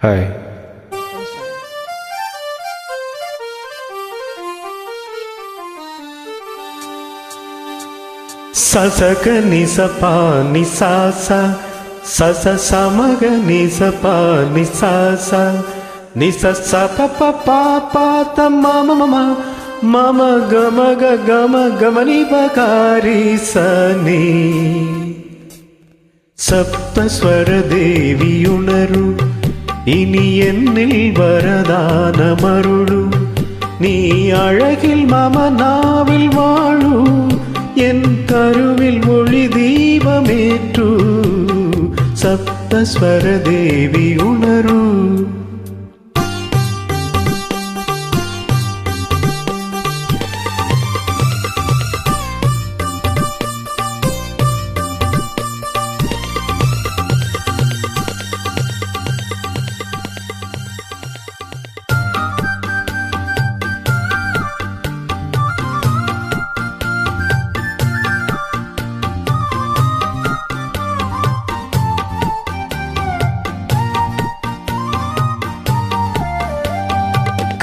Hi. சசக நிசபா நிசாசா சச சமக நிசபா நிசாசா நிசச பப பாத மம மம மம கமக கம கமனி பகாரி சனி சப்தஸ்வர தேவியுணரு இனி என்னில் வரதானமருளு நீ அழகில் மம நாவில் வாழு என் கருவில் ஒளி தீபமேற்று சப்தஸ்வர தேவி உணரு.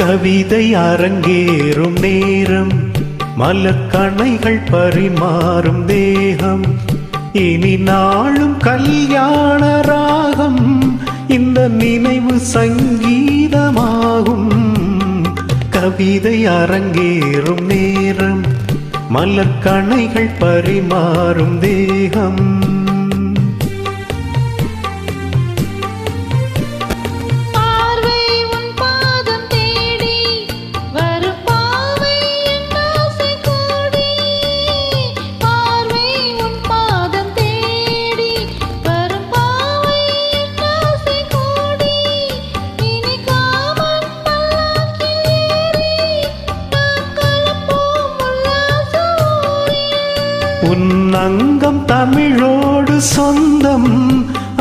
கவிதை அரங்கேறும் நேரம் மலக்கணைகள் பரிமாறும் தேகம் இனி நாளும் கல்யாண ராகம் இந்த நினைவு சங்கீதமாகும். கவிதை அரங்கேறும் நேரம் மலக்கணைகள் பரிமாறும் தேகம் உன் அங்கம் தமிழோடு சொந்தம்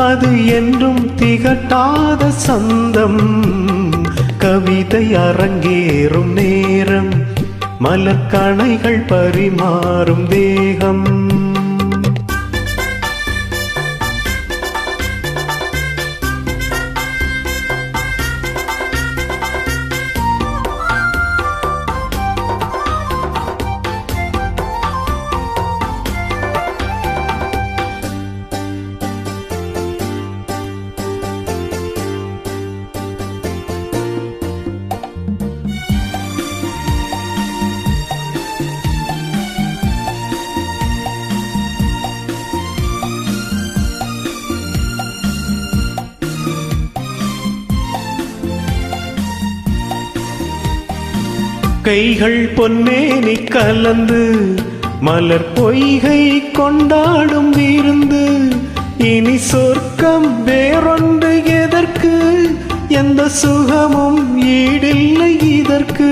அது என்றும் திகட்டாத சொந்தம். கவிதை அரங்கேறும் நேரம் மலர்கணைகள் பரிமாறும் தேகம் கைகள் பொன்னேனி கலந்து மலர் பொய்கை கொண்டாடும் விருந்து இனி சொர்க்கம் வேறொன்று எதற்கு எந்த சுகமும் ஈடில்லை இதற்கு.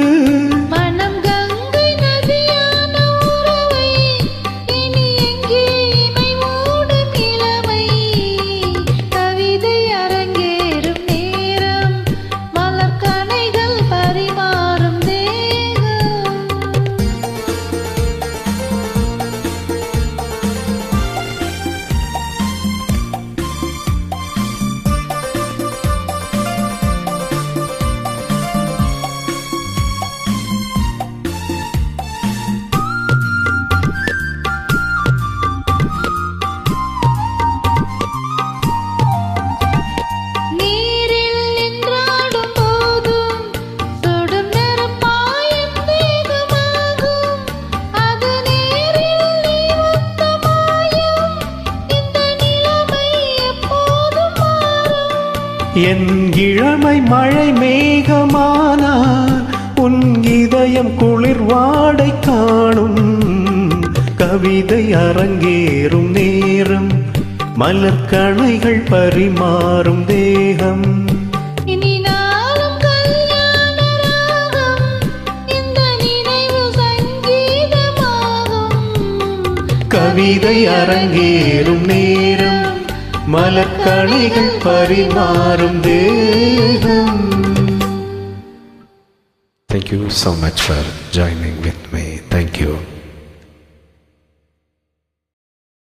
என் இளமை மழை மேகமானார் உன் இதயம் குளிர் வாடை காணும். கவிதை அரங்கேறும் நேரம் மலர்கணைகள் பரிமாறும் தேகம் இனி நாளும் கல்யாண ராகம் இந்த நினைவு சங்கீதமாகும். கவிதை அரங்கேறும் நேரம் மலர்கணைகள் பரிமாறும் தேகம். Thank you so much for joining with me. Thank you.